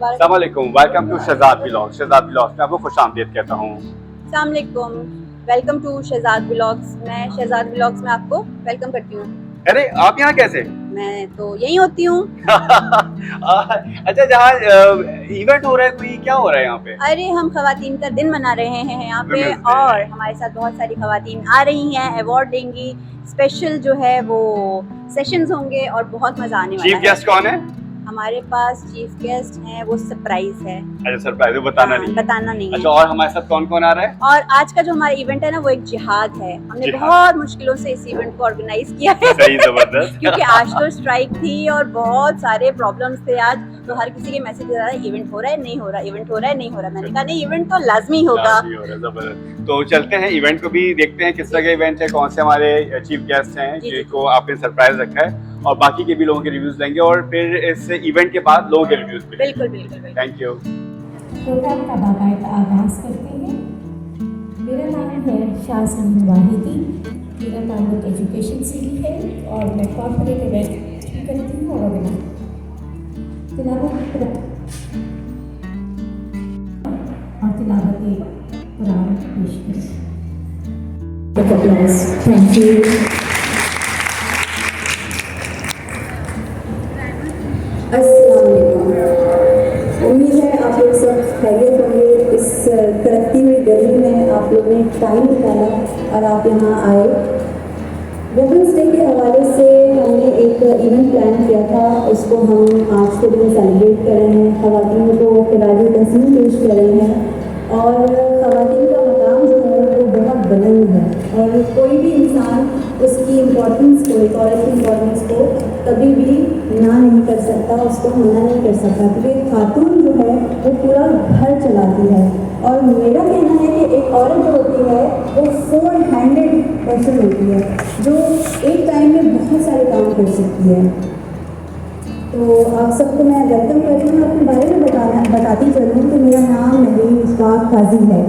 अस्सलाम वालेकुम, welcome to Shahzad vlogs. Shahzad vlogs में आपको खुशामदीद कहता हूँ। अस्सलाम वालेकुम, वेलकम टू शहजाद व्लॉग्स। मैं शहजाद व्लॉग्स में आपको वेलकम करती हूँ। अरे आप यहाँ कैसे? मैं तो यहीं होती हूँ। अच्छा, जहाँ इवेंट हो रहा है, कोई क्या हो रहा है यहाँ पे? अरे हम खवातीन का दिन मना रहे हैं यहाँ पे, और हमारे साथ बहुत सारी खवातीन आ रही हैं, अवार्ड देंगी, स्पेशल जो है वो सेशंस होंगे और बहुत मजा आने वाला है। चीफ गेस्ट कौन है? हमारे पास चीफ गेस्ट हैं, वो सरप्राइज है। अच्छा, सरप्राइज बताना नहीं। बताना नहीं है। अच्छा, और हमारे साथ कौन कौन आ रहा है? और आज का जो हमारा इवेंट है ना, वो एक जिहाद है। हमने जिहाद। बहुत मुश्किलों से इस इवेंट को ऑर्गेनाइज किया है। सही, जबरदस्त। क्योंकि आज तो स्ट्राइक थी और बहुत सारे प्रॉब्लम्स थे आज, तो हर किसी के मैसेज आ रहा है इवेंट हो रहा है, नहीं हो रहा, इवेंट हो रहा है, नहीं हो रहा। मैंने कहा नहीं, इवेंट तो लाजमी होगा। जबरदस्त। तो चलते हैं इवेंट को भी देखते हैं, किस तरह का इवेंट है, कौन से हमारे चीफ गेस्ट हैं जिनको आपने सरप्राइज रखा है, और बाकी के भी लोगों के रिव्यूज लेंगे, और फिर इस इवेंट के बाद लोगों के रिव्यूज भी। बिल्कुल बिल्कुल। Thank you. प्रोग्राम का बाकायदा आगाज़ करते हैं। मेरा नाम है शाहजहां वाहिदी, मेरा ताल्लुक एजुकेशन से भी है और मैं कॉर्पोरेट इवेंट भी करती हूँ और तिलावत कुरान पेश करें। Thank you. उम्मीद है आप लोग सब खैरियत होंगे। इस कड़कती हुई गर्मी में आप लोगों ने टाइम निकाला और आप यहाँ आए। वुमेंस डे के हवाले से हमने एक इवेंट प्लान किया था, उसको हम आज के दिन सेलिब्रेट कर रहे हैं, ख़वातीन को खिराज तहसीन पेश कर रहे हैं, और ख़वातीन का मकाम जो है वो बहुत बुलंद है, और कोई भी इंसान उसकी इम्पोर्टेंस को, एक औरत की इम्पोर्टेंस को कभी भी ना नहीं कर सकता, उसको मना नहीं कर सकता, क्योंकि खातून जो है वो पूरा घर चलाती है। और मेरा कहना है कि एक औरत जो होती है वो 400 पर्सन होती है, जो एक टाइम में बहुत सारे काम कर सकती है। तो आप सबको मैं वेलकम करती हूँ। अपने बारे में बताती चलूँ तो मेरा नाम नवीन इशफाक काजी है,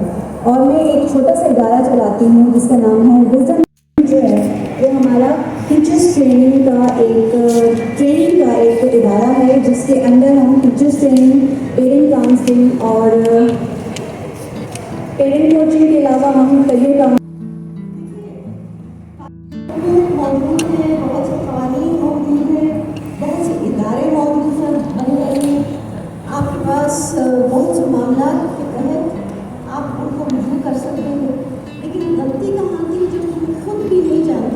और मैं एक छोटा सा इदारा चलाती हूँ जिसका नाम है विजडम। जो है वो हमारा टीचर्स ट्रेनिंग का एक इदारा है, जिसके अंदर हम टीचर्स ट्रेनिंग, पेरेंट काउंसलिंग और पेरेंट कोचिंग के अलावा हम करियर काउंसलिंग मौजूद है, बहुत से कवानीन मौजूद है, बहुत से इदारे मौजूद हैं बन रहे हैं। आपके पास बहुत से मामला के तहत आप उनको रिव्यू कर सकते हैं, लेकिन गलती कहाँ थी जो खुद भी नहीं जानते।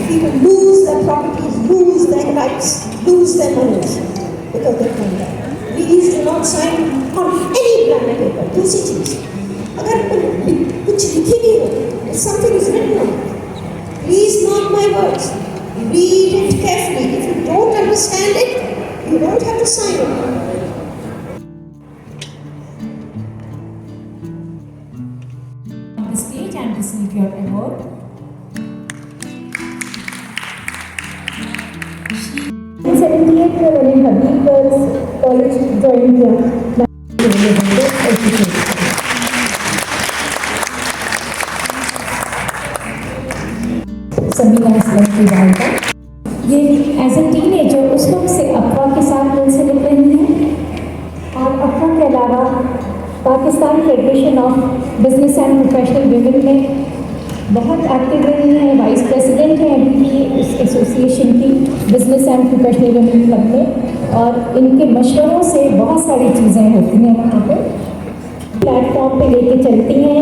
People lose their properties, lose their rights, lose their monies because they come back. Please do not sign on any blank paper. दूसरी चीज, अगर कुछ लिखी नहीं होती, if something is written on it, please mark my words. Read it carefully. If you don't understand it, you don't have to sign it. On the stage and receive your award. 78 में मैंने हबीब girls college join किया। सबीना असलम की वालिदा, ये as a teenager उस वक्त से अफवा के साथ मुंसलिक रही हैं, और अफवा के अलावा Pakistan federation of business and professional women में बहुत एक्टिव रही हैं, वाइस प्रेसिडेंट हैं अभी भी इस एसोसिएशन की, business and professional women club में, और इनके मशवरों से बहुत सारी चीज़ें होती हैं वहाँ पे, प्लेटफॉर्म पे लेके चलती हैं।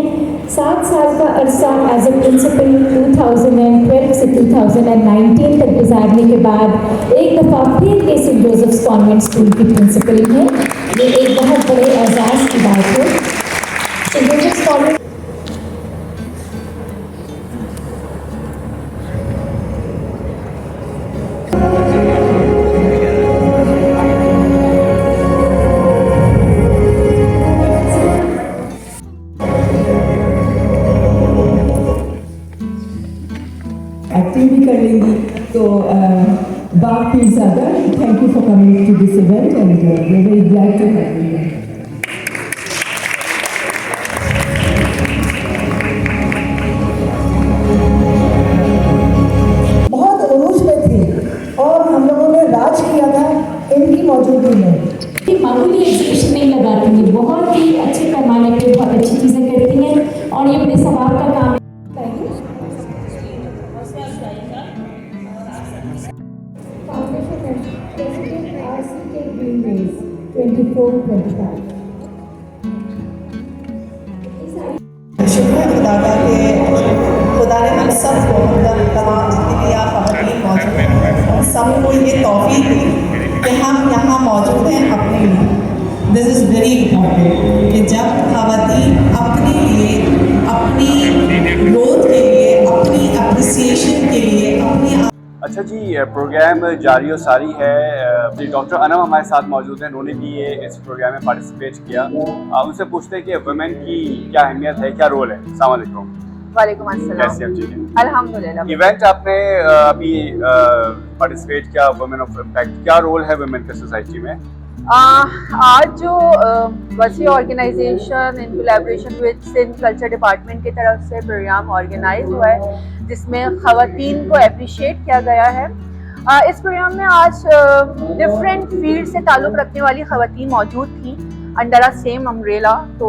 7 साल का अरसा एज ए प्रिंसिपल 2012 से 2019 तक गुजारने के बाद एक दफ़ा फिर के सेंट जोसेफ्स कॉन्वेंट स्कूल की प्रिंसिपल हैं। ये एक बहुत बड़े एजाज़ की बात है। सेंट जोसेफ्स कॉन्वेंट एक्टिंग भी कर लेंगी। तो बाप Pirzada, thank you for coming to this event and we are very glad to have you. बहुत उरूज में थे और हम लोगों ने राज किया था इनकी मौजूदगी में। है। ये मामूली एग्जीबिशन नहीं लगाती हैं, बहुत ही अच्छे पैमाने पे बहुत अच्छी चीज़ें करती हैं और ये बड़े सवाब का काम है। शुक्र है खुदा का कि खुदा ने हम सबको मतलब तमाम जितनी भी यहाँ ख़वातीन मौजूद हैं सबको ये तौफीक दी कि हम यहाँ मौजूद हैं अपने लिए। दिस इज़ वेरी इम्पॉर्टेंट कि जब ख़वातीन अपने लिए, अपनी ग्रोथ के लिए, अपनी अप्रिसिएशन के लिए, अपनी अच्छा जी, प्रोग्राम जारी और सारी है। डॉक्टर अनम हमारे साथ मौजूद हैं, उन्होंने भी ये इस प्रोग्राम में पार्टिसिपेट किया। उनसे पूछते हैं कि वुमेन की क्या अहमियत है, क्या रोल है। अस्सलाम वालेकुम। वालेकुम अस्सलाम। कैसे हैं? ठीक है, अल्हम्दुलिल्लाह। इवेंट आपने अभी पार्टिसिपेट किया, वुमेन ऑफ इम्पैक्ट, क्या रोल है वुमेन के सोसाइटी में? आज जो Wasi organisation in collaboration with Sindh culture department की तरफ से प्रोग्राम ऑर्गेनाइज हुआ है जिसमें ख़वातीन को अप्रिशिएट किया गया है। इस प्रोग्राम में आज डिफरेंट फील्ड से ताल्लुक़ रखने वाली ख़वातीन मौजूद थी अंडर अ सेम अम्ब्रेला। तो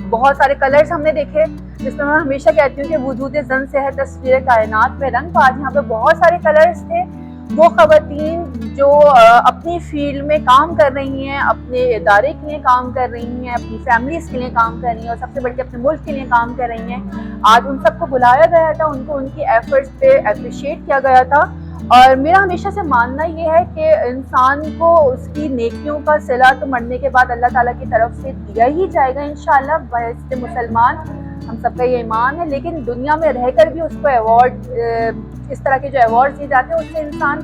बहुत सारे कलर्स हमने देखे जिसमें मैं हमेशा कहती हूँ कि वजूद ज़न से है तस्वीर कायनात में रंग। तो आज यहाँ पे बहुत सारे कलर्स थे। वो ख़वातीन जो अपनी फील्ड में काम कर रही हैं, अपने इदारे के लिए काम कर रही हैं, अपनी फैमिलीज़ के लिए काम कर रही हैं और सबसे बढ़ के अपने मुल्क के लिए काम कर रही हैं, आज उन सबको बुलाया गया था, उनको उनकी एफर्ट्स पे अप्रिशिएट किया गया था। और मेरा हमेशा से मानना ये है कि इंसान को उसकी नेकियों का सिला तो मरने के बाद अल्लाह ताला की तरफ से दिया ही जाएगा इंशाअल्लाह। बहस्ते मुसलमान हम सबका ये ईमान है, लेकिन दुनिया में रहकर भी उसको अवार्ड, इस तरह के जो अवार्ड दिए जाते हैं उससे इंसान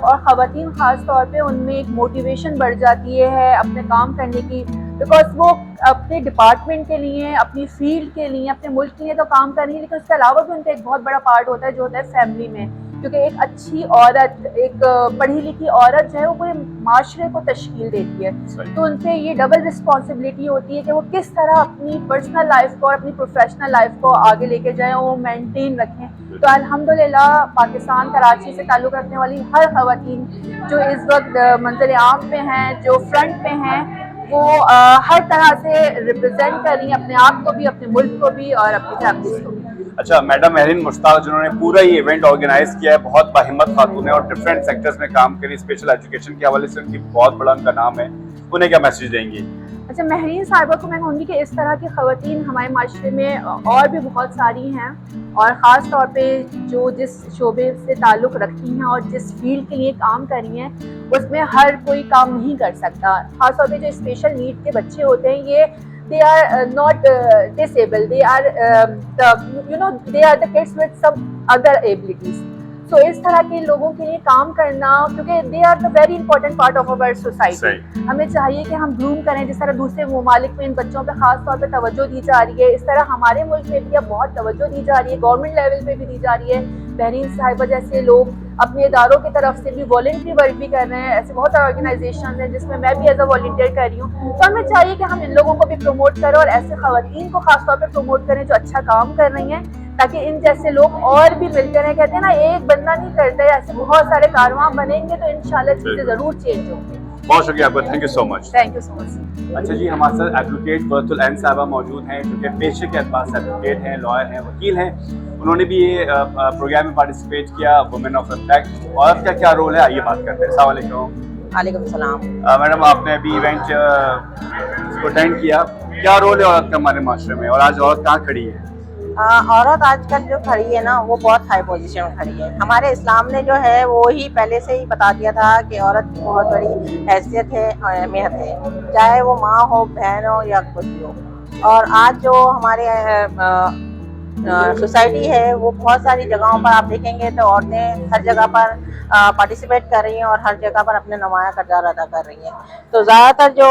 और ख़वातीन ख़ास तौर पे उनमें एक मोटिवेशन बढ़ जाती है अपने काम करने की, बिकॉज वो अपने डिपार्टमेंट के लिए, अपनी फील्ड के लिए, अपने मुल्क के लिए तो काम कर रही है, लेकिन उसके अलावा भी उनका एक बहुत बड़ा पार्ट होता है जो होता है फैमिली में। क्योंकि एक अच्छी औरत, एक पढ़ी लिखी औरत जो है वो पूरे माशरे को तश्कील देती है। तो उन पर ये डबल रिस्पॉन्सिबिलिटी होती है कि वो किस तरह अपनी पर्सनल लाइफ को और अपनी प्रोफेशनल लाइफ को आगे लेके जाएं, वो मेंटेन रखें। तो अल्हम्दुलिल्लाह पाकिस्तान कराची से ताल्लुक़ रखने वाली हर ख़वातीन जो इस वक्त मंज़िल आम पे हैं, जो फ्रंट पे हैं, वो हर तरह से रिप्रेजेंट कर रही हैं अपने आप को भी, अपने मुल्क को भी और अपनी फैमिली को भी। अच्छा, मैडम महरीन मुश्ताक जिन्होंने पूरा ये इवेंट ऑर्गेनाइज किया है, बहुत बाहिम्मत खातून है और डिफरेंट सेक्टर्स में काम करी, स्पेशल एजुकेशन के हवाले से उनकी बहुत बड़ा उनका नाम है, उन्हें क्या मैसेज देंगी? अच्छा, महरीन साहिबा को मैं कहूँगी कि इस तरह की ख़वातीन हमारे माशरे में और भी बहुत सारी हैं और ख़ास तौर पे जो जिस शोबे से ताल्लुक़ रखती हैं और जिस फील्ड के लिए काम कर रही हैं उसमें हर कोई काम नहीं कर सकता। ख़ास तौर पे जो स्पेशल नीड के बच्चे होते हैं, ये they are not disabled, they are they are the kids with some other abilities। So इस तरह के लोगों के लिए काम करना, क्योंकि they are the very important part of our society. हमें चाहिए कि हम ग्रूम करें, जिस तरह दूसरे ममालिक में इन बच्चों पे खास तौर पे तवज्जो दी जा रही है, इस तरह हमारे मुल्क में भी अब बहुत तवज्जो दी जा रही है, गवर्नमेंट लेवल पे भी दी जा रही है। महरीन साहिबा जैसे लोग अपने इदारों की तरफ से भी वॉलंटरी वर्क भी कर रहे हैं। ऐसे बहुत सारे ऑर्गेनाइजेशन हैं जिसमें मैं भी एज अ वॉलंटियर कर रही हूँ। तो हमें चाहिए कि हम इन लोगों को भी प्रमोट करें और ऐसे ख़वातीन को खास तौर पे प्रमोट करें जो अच्छा काम कर रही हैं, ताकि इन जैसे लोग और भी मिलते रहें। कहते हैं ना, एक बंदा नहीं करता है, ऐसे बहुत सारे कारवां बनेंगे तो इंशाल्लाह चीज़ें ज़रूर चेंज होंगी। बहुत शुक्रिया आपका, thank you so much. Thank you so much. अच्छा जी, हमारे साथ एडवोकेट बरतुल ऐन साहबा मौजूद हैं जो कि पेशे के अतबार से एडवोकेट हैं, लॉयर हैं, वकील हैं। उन्होंने भी ये प्रोग्राम में पार्टिसिपेट किया, वुमेन ऑफ इम्पैक्ट, और क्या क्या रोल है आइए बात करते हैं। अस्सलाम वालेकुम। वालेकुम सलाम। मैडम, आपने अभी इवेंट को अटेंड किया, क्या रोल है औरत का हमारे माशरे में और आज औरत कहाँ खड़ी है? औरत आजकल जो खड़ी है ना, वो बहुत हाई पोजीशन में खड़ी है। हमारे इस्लाम ने जो है वो ही पहले से ही बता दिया था कि औरत की बहुत बड़ी हैसियत है और अहमियत है, चाहे वो माँ हो, बहन हो या कुछ भी हो। और आज जो हमारे सोसाइटी है वो बहुत सारी जगहों पर आप देखेंगे तो औरतें हर जगह पर पार्टिसिपेट कर रही हैं और हर जगह पर अपने नुमाया किरदार अदा कर रही हैं। तो ज़्यादातर जो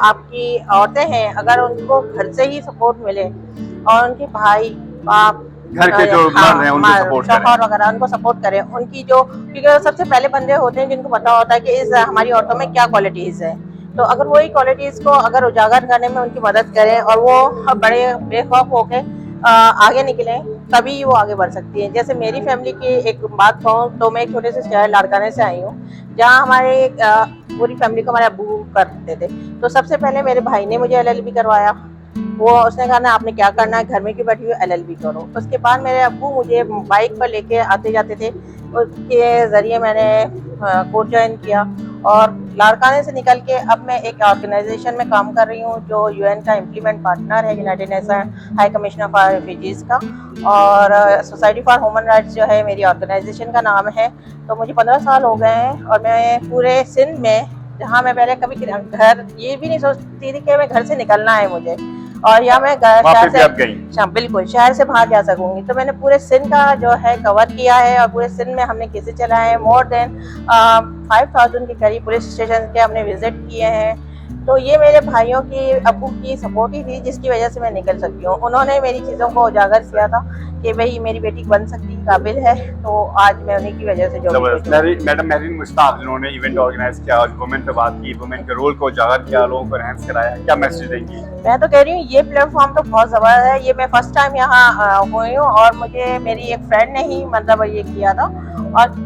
आपकी औरतें हैं, अगर उनको घर से ही सपोर्ट मिले और उनके भाई बाप, घर के जो मर्द हैं उनको सपोर्ट करें, शौहर वगैरह उनको सपोर्ट करें, उनकी जो, क्योंकि सबसे पहले बंदे होते हैं जिनको पता होता है कि इस हमारी औरतों में क्या क्वालिटीज़ है। तो अगर वही क्वालिटीज़ को अगर उजागर करने में उनकी मदद करें और वो बड़े बेखौफ होके आगे निकलें, तभी वो आगे बढ़ सकती है। जैसे मेरी फैमिली की एक बात कहूँ तो मैं एक छोटे से शहर लाड़काने से आई हूँ, जहाँ हमारे पूरी फैमिली को हमारे अब्बू करते थे। तो सबसे पहले मेरे भाई ने मुझे LLB करवाया। वो उसने कहा ना आपने क्या करना है, घर में क्यों बैठी हुई LLB करो। उसके बाद मेरे अब्बू मुझे बाइक पर लेके आते जाते थे, उसके ज़रिए मैंने कोर्स ज्वाइन किया और लाड़काने से निकल के अब मैं एक ऑर्गेनाइजेशन में काम कर रही हूँ जो UN का इम्प्लीमेंट पार्टनर है, United nation high commissioner for refugees का, और सोसाइटी फॉर ह्यूमन राइट्स जो है मेरी ऑर्गेनाइजेशन का नाम है। तो मुझे 15 साल हो गए हैं और मैं पूरे सिंध में, जहाँ मैं पहले कभी घर ये भी नहीं सोचती थी कि मैं घर से निकलना है मुझे, और यहाँ मैं शहर से बिल्कुल शहर से बाहर जा सकूंगी, तो मैंने पूरे सिंध का जो है कवर किया है और पूरे सिंध में हमने केसेस चलाए हैं। मोर देन 5000 के करीब पुलिस स्टेशन के हमने विजिट किए हैं। तो ये मेरे भाइयों की, अब्बू की सपोर्ट ही थी जिसकी वजह से मैं निकल सकती हूँ। उन्होंने मेरी चीज़ों को उजागर किया था कि भाई मेरी बेटी बन सकती काबिल है, तो आज मैं उन्हीं की वजह से जो मैडम महरीन मुश्ताक जिन्होंने इवेंट ऑर्गेनाइज किया और वुमेन पे बात की, वुमेन के रोल को उजागर किया, लोगों को एनहांस कराया, क्या मैसेज देंगी? मैं तो कह रही हूँ ये प्लेटफॉर्म तो बहुत ज़बरदस्त है। ये मैं फर्स्ट टाइम यहाँ हुई हूँ और मुझे मेरी एक फ्रेंड ने ही मतलब ये किया था, और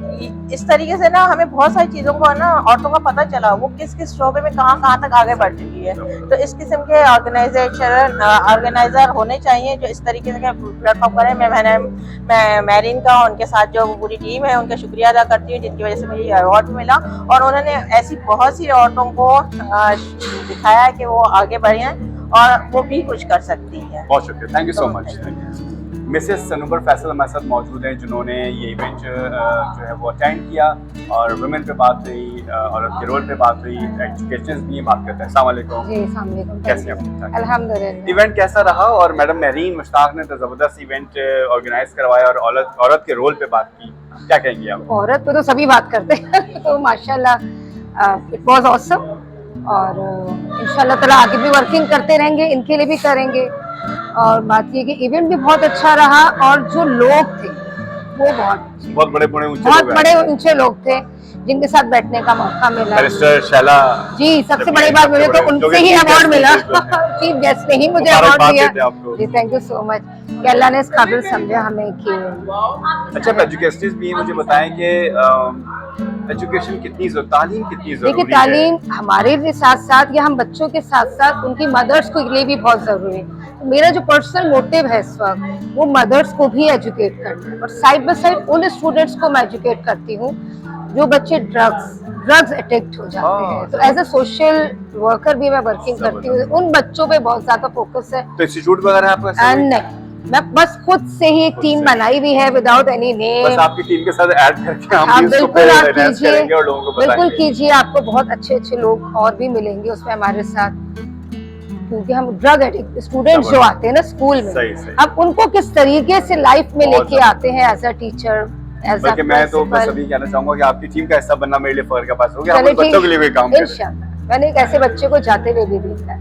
इस तरीके से ना हमें बहुत सारी चीज़ों को ना औरतों का पता चला, वो किस किस शोबे में कहाँ तक आगे बढ़ चुकी है। तो इस किस्म के ऑर्गेनाइजर होने चाहिए जो इस तरीके से प्लेटफॉर्म करें। मैं मैरीन का, उनके साथ जो पूरी टीम है उनका शुक्रिया अदा करती हूँ जिनकी वजह से मुझे अवार्ड मिला, और उन्होंने ऐसी बहुत सी औरतों को दिखाया है कि वो आगे बढ़े और वो भी कुछ कर सकती है। बहुत शुक्रिया, thank you so much. Mrs Sanobar Faisal हमारे साथ मौजूद हैं जिन्होंने ये इवेंट जो है वो अटेंड किया, और वुमेन पे बात हुई, औरत के रोल पे बात हुई, एजुकेशन भी बात करते हैं। अस्सलाम वालेकुम। जी अस्सलाम वालेकुम। कैसे हैं? अल्हम्दुलिल्लाह। इवेंट कैसा रहा? और मैडम महरीन मुश्ताक ने तो ज़बरदस्त इवेंट ऑर्गेनाइज करवाया और औरत के रोल पे बात की, क्या कहेंगी आप? औरत पे तो सभी बात करते हैं तो माशाल्लाह इट वाज ऑसम, और इंशाल्लाह ताला आगे भी वर्किंग करते रहेंगे, इनके लिए भी करेंगे। और बात ये कि इवेंट भी बहुत अच्छा रहा, और जो लोग थे वो बहुत बड़े ऊंचे लोग थे जिनके साथ बैठने का मौका मिला। बैरिस्टर शैला जी, सबसे बड़ी बात मुझे तो उनसे ही अवार्ड मिला, चीफ गेस्ट ने ही मुझे अवार्ड दिया। जी थैंक यू सो मच कि अल्लाह ने इस काबिल समझा हमें कि। अच्छा, एजुकेशनिस्ट भी मुझे बताएं कि एजुकेशन तालीम कितनी जरूरी है? देखिए तालीम हमारे भी साथ साथ या हम बच्चों के साथ साथ उनकी मदर्स को लिए भी बहुत जरूरी है। तो मेरा जो पर्सनल मोटिव है इस वक्त वो मदर्स को भी एजुकेट करना है, और साइड बाय साइड उन स्टूडेंट्स को मैं एजुकेट करती हूँ जो बच्चे ड्रग्स अडिक्ट हो जाते हैं। तो एज ए सोशल वर्कर भी मैं वर्किंग करती हूँ, उन बच्चों पे बहुत ज्यादा फोकस है। तो इंस्टीट्यूट वगैरह आपका? नहीं, मैं बस खुद से ही एक टीम बनाई हुई है विदाउट एनी नेम। बस आपकी टीम के साथ ऐड करके हम हाँ, भी उसको बिल्कुल आप एनहांस कीजिए, करेंगे और लोगों को बताएंगे। बिल्कुल कीजिए, आपको बहुत अच्छे लोग और भी मिलेंगे उसमें हमारे साथ, क्योंकि हम ड्रग एडिक्ट स्टूडेंट्स जो आते हैं ना स्कूल में, सही। अब उनको किस तरीके से लाइफ में लेके आते हैं as a teacher, as a मैं तो बस अभी कहना चाहूंगा कि आपकी टीम का हिस्सा बनना मेरे लिए फख्र का बात हो गया। हम बच्चों के लिए भी काम करें इंशाल्लाह। मैंने एक ऐसे बच्चे को जाते हुए भी देखा है,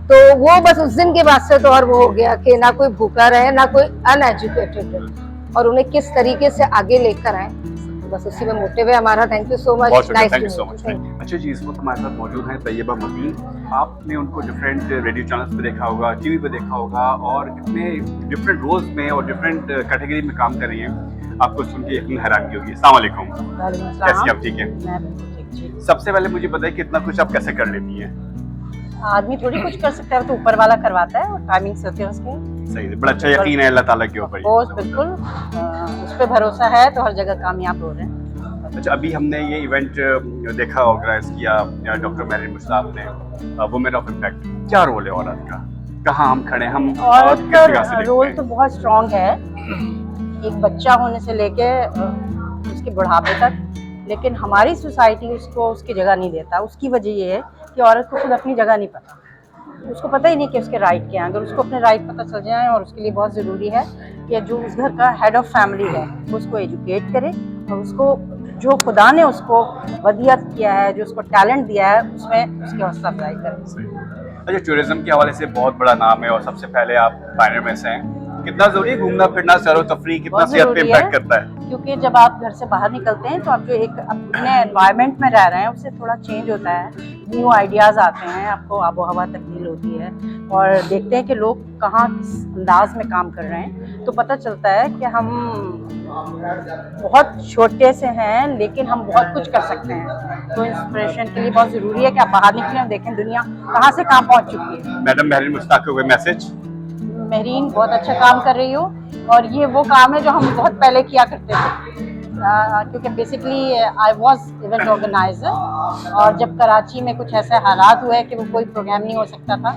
तो वो बस उस दिन के बाद से तो और वो हो गया कि ना कोई भूखा रहे ना कोई अनएजुकेटेड रहे, और उन्हें किस तरीके से आगे लेकर आए, बस उसी में मोटिव है हमारा। Thank you so much. अच्छा जी, इस वक्त हमारे साथ मौजूद हैं तैयबा मुबीन। आपने उनको डिफरेंट रेडियो चैनल्स पे देखा होगा, टीवी पे देखा होगा, और कितने डिफरेंट रोल्स में और डिफरेंट कैटेगरी में काम कर रही हैं। आपको सुन के यकीन हैरानी होगी। अस्सलाम वालेकुम, कैसी आप? ठीक है। सबसे पहले मुझे बताइए कि इतना कुछ आप कैसे कर लेती हैं? आदमी थोड़ी कुछ कर सकता है, तो ऊपर वाला करवाता है, और टाइमिंग से होती है उसके। सही है, बड़ा अच्छा यकीन है अल्लाह ताला के ऊपर। बिल्कुल उस पर भरोसा है तो हर जगह कामयाब हो रहे हैं। अच्छा, अभी हमने ये इवेंट देखा, ऑर्गेनाइज किया डॉक्टर महरीन मुश्ताक ने, वुमेन ऑफ इम्पैक्ट। क्या रोल है औरत का? कहाँ हम खड़े हैं? हम औरत का रोल तो बहुत स्ट्रॉन्ग है, एक बच्चा होने से लेके उसके बुढ़ापे तक, लेकिन हमारी सोसाइटी उसको उसकी जगह नहीं देता। उसकी वजह ये है कि औरत को खुद अपनी जगह नहीं पता, उसको पता ही नहीं कि उसके राइट क्या हैं। अगर उसको अपने राइट पता चल जाए, और उसके लिए बहुत ज़रूरी है कि जो उस घर का हेड ऑफ फैमिली है वो उसको एजुकेट करे, और उसको जो खुदा ने उसको वदियत किया है, जो उसको टैलेंट दिया है, उसमें उसकी हौसला अफजाई करे। अच्छा, टूरिज्म के हवाले से बहुत बड़ा नाम है, और सबसे पहले आप पायनियर में से हैं। कितना जरूरी है घूमना फिरना, सैरो तफरी, कितना सेहत पे इम्पैक्ट करता है? क्योंकि जब आप घर से बाहर निकलते हैं तो आप जो एक अपने एनवायरनमेंट में रह रहे हैं उससे थोड़ा चेंज होता है, न्यू आइडियाज़ आते हैं, आपको आबो हवा तब्दील होती है। और देखते हैं कि लोग कहाँ किस अंदाज में काम कर रहे हैं, तो पता चलता है कि हम बहुत छोटे से हैं लेकिन हम बहुत कुछ कर सकते हैं। तो इंस्पिरेशन के लिए बहुत ज़रूरी है कि आप बाहर निकलें और देखें दुनिया कहाँ से कहाँ पहुँच चुकी है। मैडम महरीन मुश्ताक को कोई मैसेज? महरीन बहुत अच्छा काम कर रही हो, और ये वो काम है जो हम बहुत पहले किया करते थे, क्योंकि basically I was event organiser, और जब कराची में कुछ ऐसे हालात हुए कि वो कोई प्रोग्राम नहीं हो सकता था,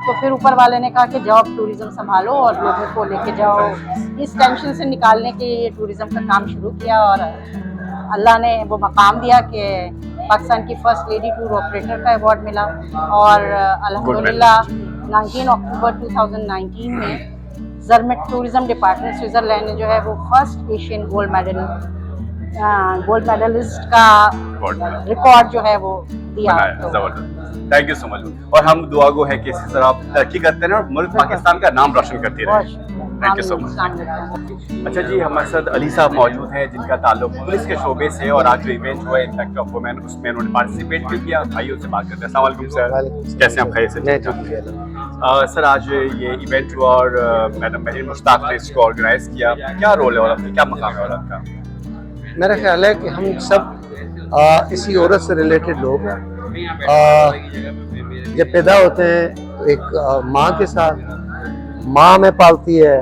तो फिर ऊपर वाले ने कहा कि जाओ टूरिज़्म संभालो और लोगों को लेके जाओ। इस टेंशन से निकालने के लिए टूरिज़्म का काम शुरू किया, और अल्लाह ने वो मकाम दिया कि पाकिस्तान की फर्स्ट लेडी टूर ऑपरेटर का अवार्ड मिला, और अल्हम्दुलिल्लाह 19 अक्टूबर 2019 में ज़रमेट टूरिज़्म डिपार्टमेंट स्विट्ज़रलैंड ने जो है वो फर्स्ट एशियन गोल्ड मेडलिस्ट का रिकॉर्ड जो है वो दिया। Thank you so much. और हम दुआ गो है कि इसी तरह आप तरक्की करते रहें और मुल्क पाकिस्तान का नाम रोशन करते रहें। Thank you so much. अच्छा जी, हमारे साथ अली साहब मौजूद हैं जिनका ताल्लुक पुलिस के शोबे से, और आज जो इवेंट हुआ है इम्पैक्ट ऑफ वुमेन, उसमें उन्होंने पार्टिसिपेट भी किया। भाइयों से बात करते हैं। अस्सलाम वालेकुम सर, कैसे हैं आप? खैर से? सर आज ये इवेंट हुआ और मैडम महरीन मुश्ताक ने इसको ऑर्गेनाइज किया, क्या रोल है औरत का, क्या मकाम है औरत का? मेरा ख्याल है कि हम सब इसी औरत से रिलेटेड लोग हैं। जब पैदा होते हैं तो एक माँ के साथ माँ में पालती है,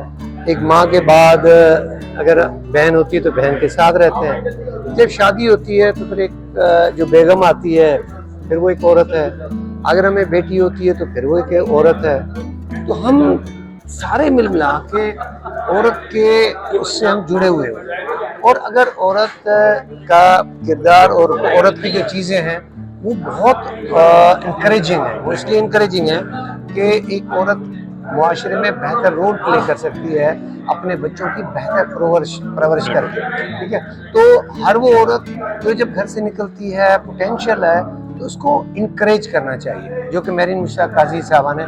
एक माँ के बाद अगर बहन होती है तो बहन के साथ रहते हैं। जब शादी होती है तो फिर एक जो बेगम आती है फिर वो एक औरत है, अगर हमें बेटी होती है तो फिर वो एक औरत है। तो हम सारे मिल मिला के औरत के उससे हम जुड़े हुए हैं, और अगर औरत का किरदार और औरत की जो चीज़ें हैं वो बहुत इंकरेजिंग है। वो इसलिए इंकरेजिंग है कि एक औरत मुआशरे में बेहतर रोल प्ले कर सकती है अपने बच्चों की बेहतर परवरिश करके, ठीक है। तो हर वो औरत जो जब घर से निकलती है, पोटेंशियल है, तो उसको इनकरेज करना चाहिए, जो कि महरीन मुश्ताक काजी साहबा ने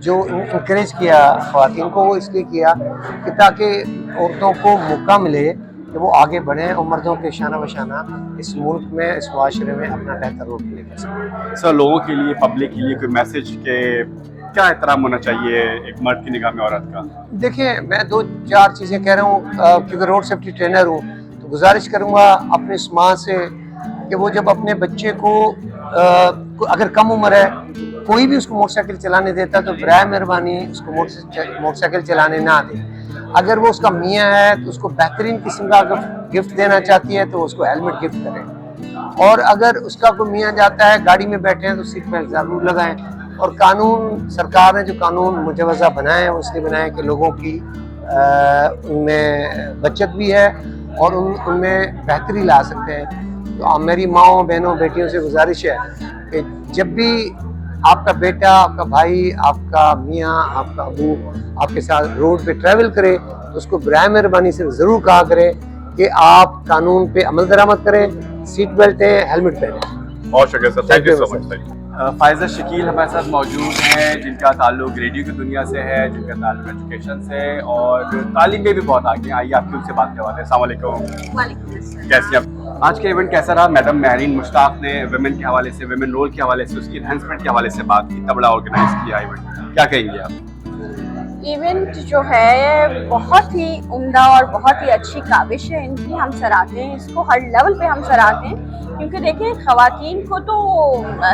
जो इनकरेज किया ख़वातीन को, वो इसलिए किया कि ताकि औरतों को मौका मिले कि वो आगे बढ़ें और मर्दों के शाना बशाना इस मुल्क में, इस मुआशरे में अपना बेहतर रोल प्ले कर सकें। सर लोगों के लिए, पब्लिक के लिए कोई मैसेज के क्या एहतराम होना चाहिए एक मर्द की निगाह में औरत का? देखिए, मैं 2-4 चीज़ें कह रहा हूँ, क्योंकि रोड सेफ्टी ट्रेनर हूँ, तो गुजारिश करूँगा अपने इस माँ से कि वो जब अपने बच्चे को अगर कम उम्र है, कोई भी उसको मोटरसाइकिल चलाने देता तो बराए मेहरबानी उसको मोटरसाइकिल चलाने ना दे। अगर वो उसका मियाँ है तो उसको बेहतरीन किस्म का अगर गिफ्ट देना चाहती है तो उसको हेलमेट गिफ्ट करें, और अगर उसका कोई मियाँ जाता है गाड़ी में बैठे हैं तो सीट बेल्ट ज़रूर लगाएं। और कानून, सरकार ने जो कानून मुजवज़ा बनाए हैं वो इसलिए बनाए कि लोगों की उनमें बचत भी है और उनमें बेहतरी ला सकते हैं। तो मेरी माँओं, बहनों, बेटियों से गुजारिश है कि जब भी आपका बेटा, आपका भाई, आपका मियाँ, आपका अबू आपके साथ रोड पे ट्रैवल करे तो उसको बराए मेहरबानी से ज़रूर कहा करें कि आप कानून पे अमल दरामद करें, सीट बेल्ट है, हेलमेट पहने। बहुत शुक्रिया sir, thank you so much. Faiza Shakeel हमारे साथ मौजूद हैं जिनका ताल्लुक रेडियो की दुनिया से है, जिनका ताल्लुक एजुकेशन से और तालीम में भी बहुत आगे। आइए आपकी उनसे बात करवाते हैं। अस्सलाम वालेकुम, कैसी हैं आप? आज का इवेंट कैसा रहा? मैडम महरीन मुश्ताक ने वुमेन के हवाले से, वुमेन रोल के हवाले से, उसकी एनहांसमेंट के हवाले से बात की, इतना बड़ा ऑर्गेनाइज किया इवेंट, क्या कहेंगे आप? इवेंट जो है बहुत ही उम्दा और बहुत ही अच्छी काविश है इनकी, हम सराहते हैं इसको, हर लेवल पे हम सराहते हैं, क्योंकि देखिए ख़वातीन को तो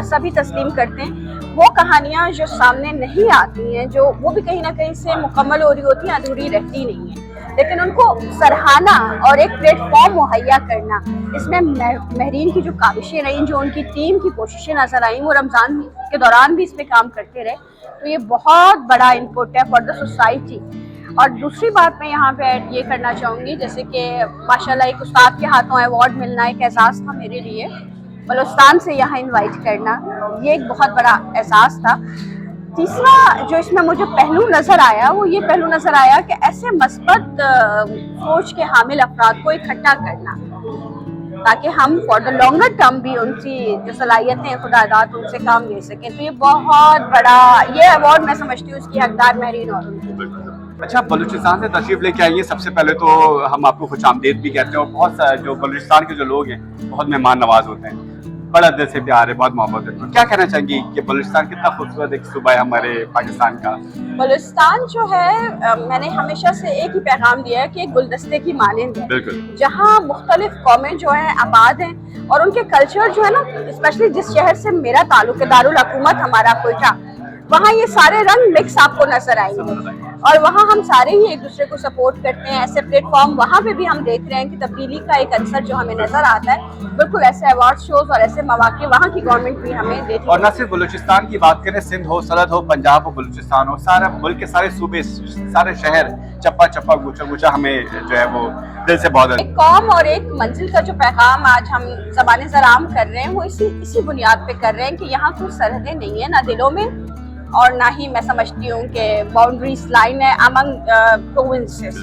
सभी तस्लीम करते हैं, वो कहानियाँ जो सामने नहीं आती हैं, जो वो भी कहीं ना कहीं से मुकम्मल हो रही होती हैं, अधूरी रहती नहीं है, लेकिन उनको सराहना और एक प्लेटफॉर्म मुहैया करना, इसमें महरीन की जो काविशें रहीं, जो उनकी टीम की कोशिशें नजर आई, वो रमज़ान के दौरान भी इस पर काम करते रहे, तो ये बहुत बड़ा इनपुट है फॉर द सोसाइटी। और दूसरी बात मैं यहाँ पे ऐड ये करना चाहूँगी, जैसे कि माशाल्लाह एक उस्ताद के हाथों अवार्ड मिलना एक एहसास था मेरे लिए, बलूचिस्तान से यहाँ इनवाइट करना ये एक बहुत बड़ा एहसास था। तीसरा जो इसमें मुझे पहलू नज़र आया वो ये पहलू नज़र आया कि ऐसे मस्बत सोच के हामिल अफराद को इकट्ठा करना, ताकि हम फॉर द लॉन्गर टर्म भी उनकी जो सलाहियतें खुदादात उनसे काम ले सकें। तो ये बहुत बड़ा ये अवार्ड मैं समझती हूँ उसकी हकदार महरीन और उनकी। अच्छा, बलूचिस्तान से तशरीफ लेके आइए, सबसे पहले तो हम आपको खुश आमदीद भी कहते हैं, और बहुत सारे जो बलूचिस्तान के जो लोग हैं बहुत मेहमान नवाज होते हैं। बड़ा दिल से प्यार है, बहुत मोहब्बत है। तो क्या कहना चाहेंगी कि बलूचिस्तान कितना खूबसूरत एक सूबा है हमारे पाकिस्तान का? बलूचिस्तान जो है मैंने हमेशा से एक ही पैगाम दिया है कि एक गुलदस्ते की मानंद है, बिल्कुल। जहाँ मुख्तलिफ कौमें जो हैं आबाद हैं और उनके कल्चर जो है ना, स्पेशली जिस शहर से मेरा ताल्लुक है, दारुल हुकूमत हमारा कोयटा, वहाँ ये सारे रंग मिक्स आपको नजर आएंगे और वहाँ हम सारे ही एक दूसरे को सपोर्ट करते हैं। ऐसे प्लेटफॉर्म वहाँ पे भी हम देख रहे हैं कि तब्दीली का एक अंसर जो हमें नजर आता है। बिल्कुल ऐसे अवार्ड शोज और ऐसे मौके वहाँ की गवर्नमेंट भी हमें देती है। और न सिर्फ बलूचिस्तान की बात करें, सिंध हो, सरहद हो, पंजाब हो, बलूचिस्तान हो, सारा मुल्क के सारे सूबे, सारे शहर, चप्पा चप्पा गुच्छा गुच्छा हमें जो है वो दिल से बहुत एक कौम और एक मंजिल का जो पैगाम आज हम ज़बान ज़राम कर रहे हैं वो इसी बुनियाद पे कर रहे हैं कि यहाँ कोई सरहदें नहीं है ना दिलों में, और ना ही मैं समझती हूँ कि बाउंड्रीज लाइन है अमंग प्रोविंसेस।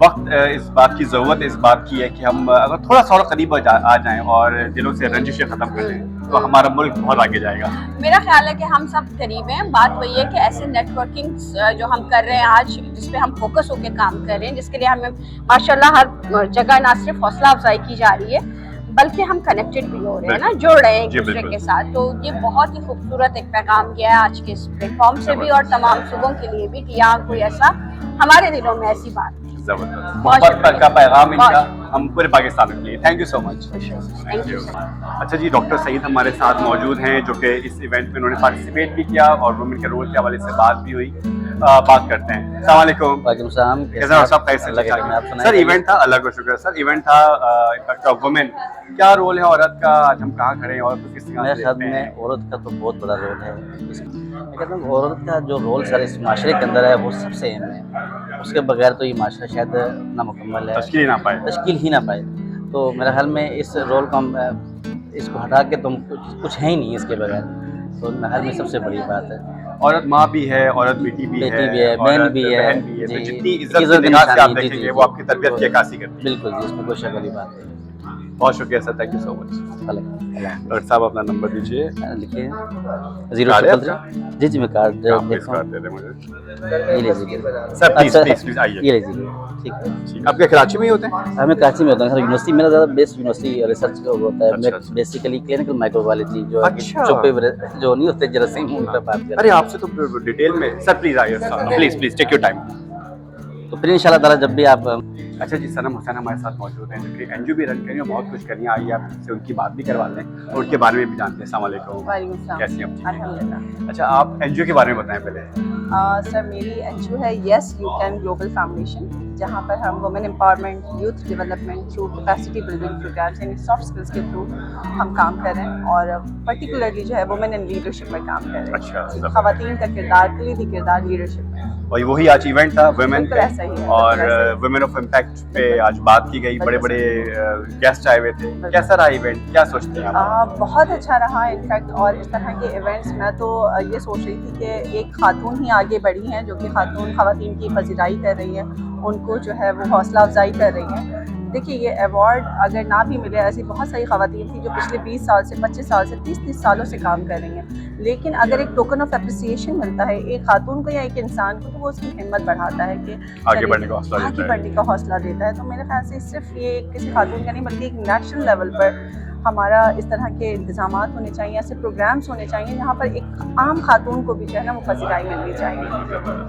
वक्त इस बात की ज़रूरत है, इस बात की है कि हम अगर थोड़ा सा और करीब आ जाएं और दिलों से रंजिशें ख़त्म कर दें तो हमारा मुल्क बहुत आगे जाएगा। मेरा ख्याल है कि हम सब करीब हैं। बात वही है कि ऐसे नेटवर्किंग जो हम कर रहे हैं आज, जिस पे हम फोकस होकर काम कर रहे हैं, जिसके लिए हमें माशाल्लाह हर जगह ना सिर्फ हौसला अफजाई की जा रही है बल्कि हम कनेक्टेड भी हो रहे हैं ना, जुड़ रहे हैं एक दूसरे के साथ। तो ये बहुत ही खूबसूरत एक पैगाम गया है आज के इस प्लेटफॉर्म से भी और तमाम सूबों के लिए भी कि यहाँ कोई ऐसा हमारे दिलों में ऐसी बात जबरदस्त मोहब्बत का पैगाम इनका हम पूरे पाकिस्तान के लिए। Thank you so much. Thank you. अच्छा जी, डॉक्टर सईद हमारे साथ मौजूद हैं जो कि इस इवेंट में उन्होंने पार्टिसिपेट भी किया और वुमेन के रोल के हवाले से बात भी हुई। बात करते हैं। अस्सलाम वालेकुम। वालेकुम सलाम। कैसे हो सब? सर इवेंट था, अल्लाह का शुक्र सर, इवेंट था इम्पैक्ट ऑफ वुमेन। क्या रोल है औरत का? आज हम कहाँ खड़े हैं? औरत को किस तरह मेरे ख्याल में औरत का तो बहुत बड़ा रोल है। मैं कहता हूँ औरत का जो रोल सर इस माशरे के अंदर है वो सबसे अहम है। उसके बगैर तो ये माशरा शायद नामुकम्मल है, तश्कील ही ना पाए। तो मेरे ख्याल में इस रोल को हम इसको हटा के तुम कुछ है ही नहीं इसके बगैर। तो मेरे ख्याल में सबसे बड़ी बात है। औरत माँ भी है, औरत बेटी भी है, बहन भी है। तो जितनी इज्जत के निगाह से आप देखेंगे वो आपकी तरबियत की अक्कासी करती है। बिल्कुल जी, इसमें कोई शक वाली बात नहीं। बहुत शुक्रिया sir, thank you so much. Doctor साहब अपना नंबर दीजिए। लिखिए 0 जी जी मैं कार्ड दे दें मुझे। ये लीजिए सर, प्लीज आइए। ये लीजिए। ठीक है। आपके कराची में ही होते हैं? हमें कराची में होता है। यूनिवर्सिटी मेरा ज़्यादा बेस्ट यूनिवर्सिटी रिसर्च का होता है। मैं बेसिकली क्लिनिकल माइक्रोबायोलॉजी जो जो नहीं होते जरासीम उन पर बात कर। अरे आपसे तो डिटेल में सर प्लीज आइए, प्लीज टेक योर टाइम। तो फिर इंशाल्लाह ताला जब भी आप। अच्छा जी, सनम हुसैन हमारे साथ मौजूद हैं जो कि एनजीओ भी रन करी है, बहुत कुछ करी है। आइए आपसे उनकी बात भी करवाते हैं और उनके बारे में भी जानते हैं। अस्सलाम वालेकुम। कैसी हैं आप? अल्हम्दुलिल्लाह। अच्छा, आप एनजीओ के बारे में बताएं पहले। सर मेरी एनजीओ है yes you can global foundation, जहाँ पर हम women empowerment, youth development through capacity building programmes यानी सॉफ्ट स्किल्स के थ्रू हम काम कर रहे हैं और पर्टिकुलरली जो है वुमेन इन लीडरशिप में काम कर रहे हैं। अच्छा, खवातीन का किरदार, कलीदी किरदार लीडरशिप में। और वही आज इवेंट था वुमेन पे ऐसा ही है, और वुमेन ऑफ इम्पैक्ट पे आज बात की गई। बड़े बड़े गेस्ट आए हुए थे। कैसा रहा इवेंट? क्या सोचते हैं आप? बहुत अच्छा रहा इनफैक्ट। और इस तरह के इवेंट्स में तो ये सोच रही थी कि एक खातून ही आगे बढ़ी हैं जो कि खवातीन की पजीराई कर रही है, उनको जो है वो हौसला अफजाई कर रही हैं। देखिए ये अवार्ड अगर ना भी मिले, ऐसी बहुत सारी खवातीन थी जो पिछले 20 साल से, 25 साल से, 30 सालों से काम कर रही हैं, लेकिन अगर एक टोकन ऑफ एप्रिसिएशन मिलता है एक खातून को या एक इंसान को तो वो उसकी हिम्मत बढ़ाता है कि आगे बढ़ने का हौसला देता है। तो मेरे ख्याल से सिर्फ ये किसी खातून का नहीं बल्कि एक नेशनल लेवल पर हमारा इस तरह के इंतजामात होने चाहिए, ऐसे प्रोग्राम्स होने चाहिए जहाँ पर एक आम खातून को भी जो है ना वो पसीराई मिलनी चाहिए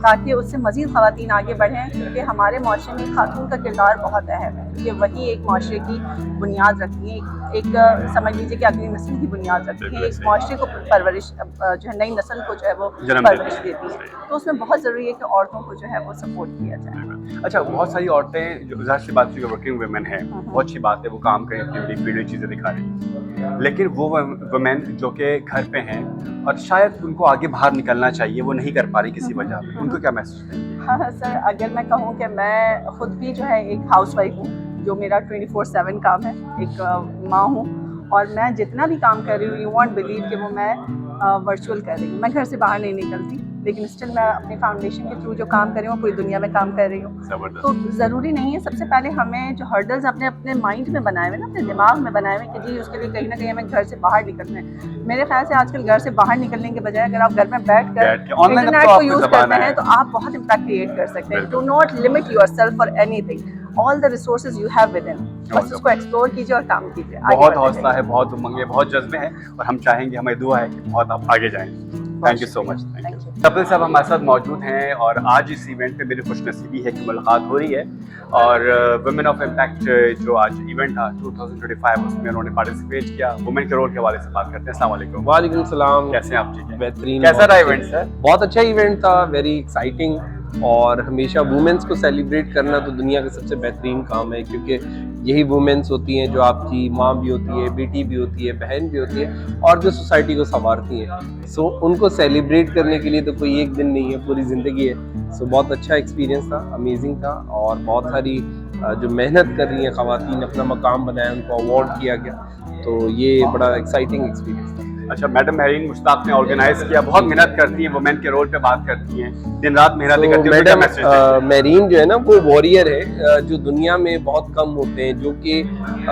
ताकि उससे मज़ीद ख़वातीन आगे बढ़ें, क्योंकि हमारे माशरे में खातून का किरदार बहुत अहम है, क्योंकि वही एक माशरे की बुनियाद रखती है, एक समझ लीजिए कि अगली नस्ल की बुनियाद रखती है, एक माशरे को परवरिश जो है नई नस्ल को जो है वो परवरिश देती है। तो उसमें बहुत ज़रूरी है कि औरतों को जो है वो सपोर्ट किया जाए। अच्छा, बहुत सारी औरतें जो ज़ाहिर सी बात है वर्किंग वुमेन है, बहुत अच्छी बात है, वो काम करें, अपनी वीडियो चीज़ें दिखा रही है, लेकिन वो वुमेन जो कि घर पे हैं और शायद उनको आगे बाहर निकलना चाहिए, वो नहीं कर पा रही किसी वजह से, उनको क्या मैसेज देंगे? हाँ सर, अगर मैं कहूँ कि मैं खुद भी जो है एक हाउसवाइफ हूँ, जो मेरा 24/7 काम है, एक माँ हूँ, और मैं जितना भी काम कर रही हूँ, यू वॉन्ट बिलीव कि वो मैं वर्चुअल कर रही हूँ। मैं घर से बाहर नहीं निकलती, लेकिन स्टिल मैं अपने फाउंडेशन के थ्रू जो काम कर रही हूँ पूरी दुनिया में काम कर रही हूँ। तो ज़रूरी नहीं है, सबसे पहले हमें जो हर्डल्स अपने अपने माइंड में बनाए हुए ना, अपने दिमाग में बनाए हुए कि जी उसके लिए कहीं ना कहीं हमें घर से बाहर निकलना है। मेरे ख्याल से आजकल घर से बाहर निकलने के बजाय अगर आप घर में बैठ कर इंटरनेट को यूज़ करते हैं तो आप बहुत इम्पैक्ट क्रिएट कर सकते हैं। Do not limit yourself for anything. All the resources you have with in, बस उसको एक्सप्लोर कीजिए और काम कीजिए। बहुत हौसला है, बहुत उमंग है, बहुत जज्बे हैं और हम चाहेंगे, हमें दुआ है कि बहुत आप आगे जाएं। Thank you so much. Thank you. Kapil साहब हमारे साथ मौजूद हैं और आज इस इवेंट पे मेरी खुशनसीबी है कि मुलाकात हो रही है और वुमेन ऑफ इम्पैक्ट जो आज इवेंट था 2025 उसमें उन्होंने पार्टिसिपेट किया। वुमेन के रोल के हवाले से बात करते हैं। अस्सलाम वालेकुम। वालेकुम सलाम। कैसे हैं आप? ठीक है, बेहतरीन। कैसा रहा इवेंट सर? बहुत अच्छा इवेंट था, वेरी एक्साइटिंग। और हमेशा वुमेन्स को सेलिब्रेट करना तो दुनिया का सबसे बेहतरीन काम है, क्योंकि यही वुमेन्स होती हैं जो आपकी माँ भी होती है, बेटी भी होती है, बहन भी होती है और जो सोसाइटी को संवारती हैं। सो उनको सेलिब्रेट करने के लिए तो कोई एक दिन नहीं है, पूरी ज़िंदगी है। सो बहुत अच्छा एक्सपीरियंस था, अमेजिंग था और बहुत सारी जो मेहनत कर रही हैं ख़वातीन, अपना मकाम बनाया, उनको अवार्ड किया गया, तो ये बड़ा एक्साइटिंग एक्सपीरियंस था। अच्छा, मैडम महरीन मुश्ताक ने ऑर्गेनाइज किया, बहुत मेहनत करती हैं, वुमेन के रोल पे बात करती हैं, दिन रात मेहनत करती हैं। मैडम महरीन जो है ना वो वॉरियर है, जो दुनिया में बहुत कम होते हैं जो कि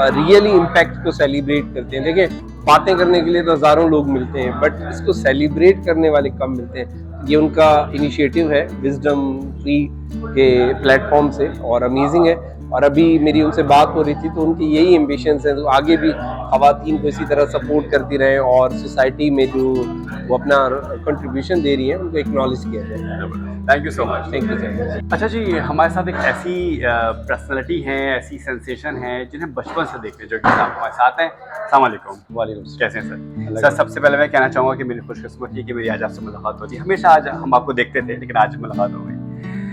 रियली इम्पैक्ट को सेलिब्रेट करते हैं। देखिए, बातें करने के लिए तो हज़ारों लोग मिलते हैं बट इसको सेलिब्रेट करने वाले कम मिलते हैं। ये उनका इनिशिएटिव है विजडम ट्री के प्लेटफॉर्म से और अमेजिंग है। और अभी मेरी उनसे बात हो रही थी तो उनकी यही एम्बिशंस हैं, तो आगे भी ख़वातीन को इसी तरह सपोर्ट करती रहें और सोसाइटी में जो वो अपना कंट्रीब्यूशन दे रही हैं उनको एक्नॉलेज किया जाए। Thank you so much. Thank you so much. अच्छा जी, हमारे साथ एक ऐसी पर्सनैलिटी हैं, ऐसी सेंसेशन है जिन्हें बचपन से देखते हैं, जो कि हमारे साथ हैं। अस्सलाम वालेकुम। वालेकुम। कैसे हैं सर? सर, सबसे पहले मैं कहना चाहूँगा कि मेरी खुशकिस्मती कि मेरी आज आपसे मुलाकात होती है। हमेशा आज हम आपको देखते थे लेकिन आज मुलाकात हो गई।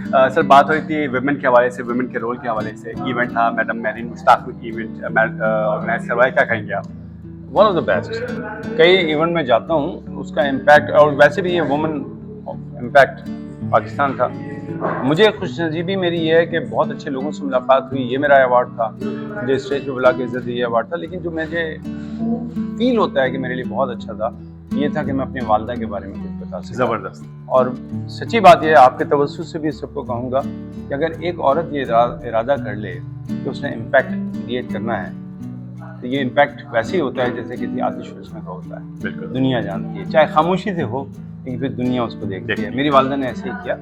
सर, बात हो रही थी वुमेन के हवाले से, वुमेन के रोल के हवाले से। इवेंट था, मैडम महरीन मुश्ताक ने इवेंट ऑर्गेनाइज करवाया, क्या कहेंगे आप? One of the best. कई इवेंट में जाता हूँ, उसका इम्पैक्ट, और वैसे भी ये वुमेन इम्पैक्ट पाकिस्तान था। मुझे खुशनसीबी मेरी ये है कि बहुत अच्छे लोगों से मुलाकात हुई। ये मेरा अवार्ड था, मुझे स्टेज पे बुला के इज्जत दी, ये अवार्ड था। लेकिन जो मुझे फील होता है कि मेरे लिए बहुत अच्छा था, ये था कि मैं अपनी वालदा के बारे में कुछ बता सकता। ज़बरदस्त। और सच्ची बात यह है, आपके तवज्जुह से भी सबको कहूँगा कि अगर एक औरत ये इरादा कर ले कि उसने इम्पैक्ट क्रिएट करना है, तो ये इम्पैक्ट वैसे ही होता है जैसे किसी आतिशफ़शां का होता है। बिल्कुल, दुनिया जानती है, चाहे खामोशी से हो लेकिन फिर दुनिया उसको देखती है। मेरी वालदा ने ऐसे ही किया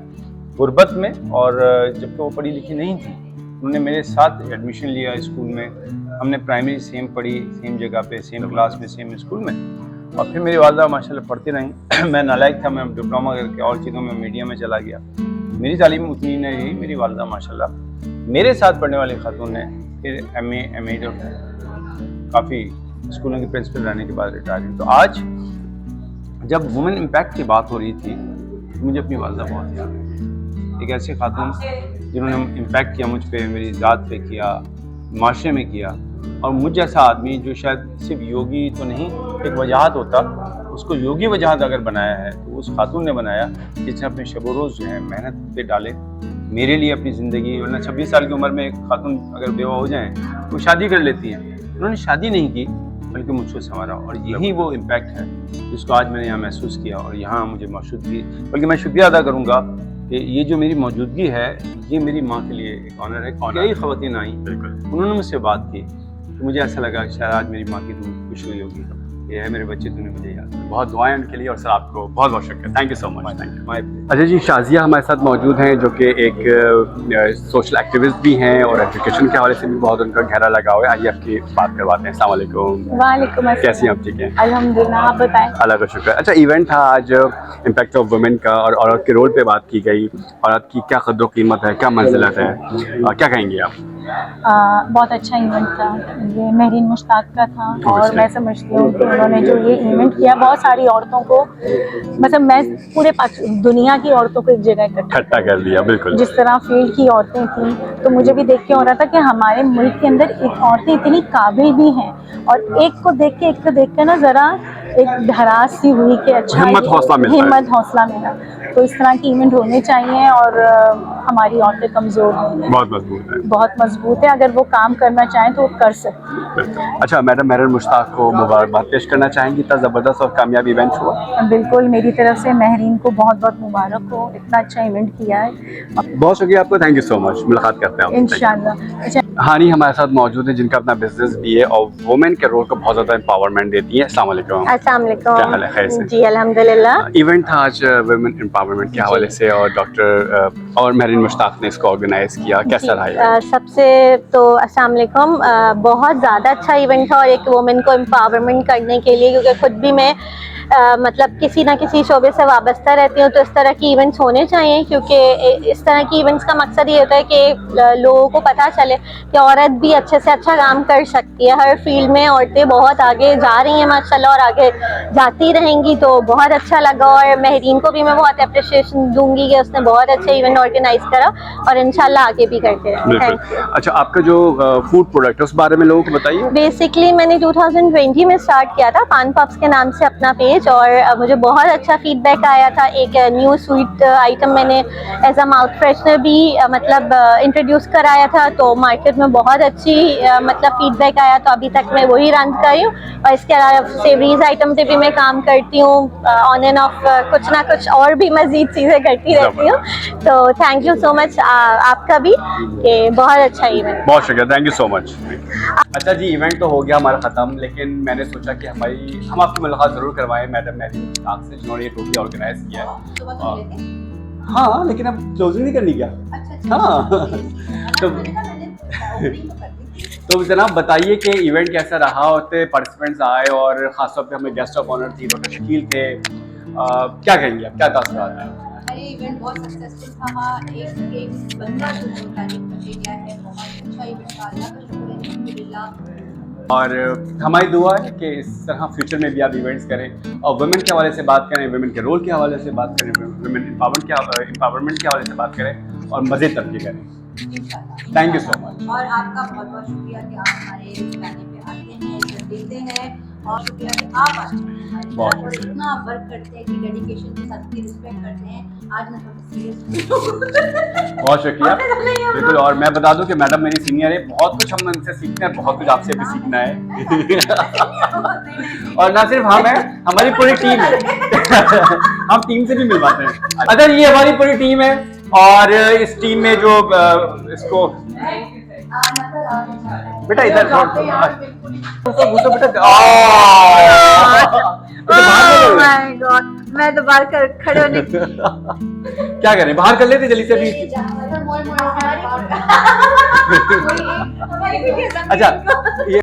गुरबत में, और जब तो वो पढ़ी लिखी नहीं थी, उन्होंने मेरे साथ एडमिशन लिया स्कूल में। हमने प्राइमरी सेम पढ़ी, सेम जगह पे, सेम क्लास में, सेम स्कूल में। और फिर मेरी वालदा माशाल्लाह पढ़ती रहीं। मैं नालायक था, मैं डिप्लोमा करके और चीज़ों में मीडिया में चला गया। मेरी तालीम उतनी नहीं रही। मेरी वालदा माशाल्लाह मेरे साथ पढ़ने वाली खातून ने फिर MA MA जो है काफ़ी स्कूलों के प्रिंसिपल रहने के बाद रिटायर हुई। तो आज जब वुमेन इम्पैक्ट की बात हो रही थी तो मुझे अपनी वालदा बहुत याद है। एक ऐसे खातून जिन्होंने इम्पैक्ट किया मुझ पर, मेरी ज़ात पे किया, माशरे में किया। और मुझ जैसा आदमी जो शायद सिर्फ योगी तो नहीं, एक वजाहत होता, उसको योगी वजाहत अगर बनाया है तो उस खातून ने बनाया जिसने अपने शब रोज़ जो है मेहनत पे डाले मेरे लिए अपनी ज़िंदगी। वरना 26 साल की उम्र में एक खातून अगर बेवा हो जाए तो शादी कर लेती है। उन्होंने शादी नहीं की बल्कि मुझको संवारा, और यही वो इम्पैक्ट है जिसको आज मैंने यहाँ महसूस किया। और यहाँ मुझे मौजूदगी, बल्कि मैं शुक्रिया अदा करूँगा कि ये जो मेरी मौजूदगी है ये मेरी माँ के लिए एक ऑनर है। कई ख़वातीन आई, उन्होंने मुझसे बात की तो मुझे ऐसा लगा कि शायद आज मेरी माँ की रूह खुश हुई होगी। ये है मेरे बच्चे, तूने मुझे याद। बहुत दुआएं उनके लिए, और सर आपको बहुत बहुत शुक्रिया। Thank you so much. Thank you. अच्छा जी, शाजिया हमारे साथ मौजूद हैं जो कि एक सोशल एक्टिविस्ट भी हैं और एजुकेशन के हवाले से भी बहुत उनका गहरा लगाव है। आइए आपकी बात करवाते हैं। अस्सलाम वालेकुम। वालेकुम अस्सलाम। कैसी हैं आप? ठीक हैं, अल्हम्दुलिल्लाह, आप बताएं। अल्लाह का शुक्र। अच्छा, इवेंट था आज इम्पैक्ट ऑफ वुमेन का और औरत के रोल पे बात की गई। औरत की क्या कद्र कीमत है, क्या मंजिलत है, क्या कहेंगे आप? बहुत अच्छा इवेंट था। ये महरीन मुश्ताक का था और मैं समझती हूँ कि उन्होंने जो ये इवेंट किया बहुत सारी औरतों को, मतलब मैं पूरे दुनिया की औरतों को एक जगह इकट्ठा कर दिया। बिल्कुल, जिस तरह फील्ड की औरतें थी, तो मुझे भी देख के हो रहा था कि हमारे मुल्क के अंदर एक औरतें इतनी काबिल भी हैं, और एक को देख के ना ज़रा एक धरास सी हुई कि अच्छा हिम्मत हौसला मिला। तो इस तरह की इवेंट होने चाहिए, और हमारी औरतें कमज़ोर नहीं हैं, बहुत मजबूत है। अगर वो काम करना चाहें तो वो कर सकती हैं। अच्छा, मैडम महरीन मुश्ताक को मुबारकबाद पेश करना चाहेंगी, इतना ज़बरदस्त और कामयाब इवेंट हुआ। बिल्कुल, मेरी तरफ से महरीन को बहुत बहुत मुबारक हो, इतना अच्छा इवेंट किया है। बहुत शुक्रिया आपको, थैंक यू सो मच। मुलाकात करते हैं इंशाल्लाह। अच्छा, हानी हमारे साथ मौजूद है जिनका अपना बिजनेस भी है और वुमेन के रोल को बहुत ज़्यादा एम्पावरमेंट देती है। अस्सलाम वालेकुम। अस्सलाम वालेकुम। क्या हाल है? खैर से? जी अल्हम्दुलिल्लाह। इवेंट था आज वुमेन एम्पावरमेंट के हवाले से, और डॉक्टर और महरीन नरीन मुश्ताक ने इसको ऑर्गेनाइज किया, कैसा रहा? सबसे तो अस्सलाम वालेकुम, बहुत ज़्यादा अच्छा इवेंट था और एक वुमेन को एम्पावरमेंट करने के लिए, क्योंकि खुद भी मैं मतलब किसी ना किसी शोबे से वाबस्ता रहती हूँ, तो इस तरह की इवेंट्स होने चाहिए, क्योंकि इस तरह की इवेंट्स का मकसद ये होता है कि लोगों को पता चले कि औरत भी अच्छे से अच्छा काम कर सकती है। हर फील्ड में औरतें बहुत आगे जा रही हैं माशाल्लाह, और आगे जाती रहेंगी, तो बहुत अच्छा लगा। और महरीन को भी मैं बहुत अप्रिशिएशन दूंगी कि उसने बहुत अच्छा इवेंट ऑर्गेनाइज करा और इंशाल्लाह आगे भी करते रहें। Thank you. अच्छा, आपका जो फूड प्रोडक्ट है उस बारे में लोगों को बताइए। बेसिकली मैंने 2020 में स्टार्ट किया था पान पफ्स के नाम से अपना पेज, और मुझे बहुत अच्छा फीडबैक आया था। एक न्यू स्वीट आइटम मैंने एज अ माउथ फ्रेशनर भी मतलब इंट्रोड्यूस कराया था, तो मार्केट में बहुत अच्छी मतलब फीडबैक आया, तो अभी तक मैं वही रन कर रही हूँ। और इसके अलावा सेवरीज आइटम पे भी मैं काम करती हूँ, ऑन एंड ऑफ कुछ ना कुछ और भी मजीद चीज़ें करती रहती हूँ। तो थैंक यू सो मच आपका भी, कि बहुत अच्छा इवेंट। बहुत शुक्रिया, थैंक यू सो मच। अच्छा जी, इवेंट तो हो गया हमारा ख़त्म, लेकिन मैंने सोचा कि हम आपकी मुलाकात ज़रूर करवाएं मैडम नरीन मुश्ताक से, जिन्होंने ये टोपी ऑर्गेनाइज किया है। हाँ, लेकिन अब क्लोजिंग नहीं करनी क्या? हाँ तो जनाब बताइए कि इवेंट कैसा रहा, होते पार्टिसिपेंट्स आए और ख़ासतौर पे हमें गेस्ट ऑफ ऑनर थी डॉक्टर शकील थे, क्या कहेंगे आप, क्या तासुरात हैं? अरे इवेंट बहुत सक्सेसफुल था। एक बंदा जो तारीफ करके गया है, बहुत अच्छा इवेंट था, अल्लाह का शुक्र है अल्हम्दुलिल्लाह। और हमारी दुआ है कि इस तरह फ्यूचर में भी आप इवेंट्स करें और वुमेन के हवाले से बात करें, वुमेन के रोल के हवाले से बात करें, वुमेन एम्पावरमेंट के हवाले से बात करें और मज़ीद तरक्की करें। Thank you so much. और आपका बहुत बहुत शुक्रिया कि आप हमारे गाने पे आते हैं, इज्जत देते हैं, और शुक्रिया कि आप आते हैं और इतना वर्क करते हैं कि डेडिकेशन के साथ की रिस्पेक्ट करते हैं। आज मैं थोड़ा सीरियस बहुत शुक्रिया, बिल्कुल। और मैं बता दूं कि मैडम मेरी सीनियर है, बहुत कुछ हम इनसे सीखते हैं, बहुत कुछ आपसे भी सीखना है। और ना सिर्फ हम हैं, हमारी पूरी टीम है। हम टीम से भी मिलवाते हैं। अच्छा, ये हमारी पूरी टीम है और इस टीम में जो इसको बेटा इधर घुसो बेटा। मैं तो बाहर कर खड़े होने क्या करें, बाहर कर लेते जल्दी से भी। अच्छा, ये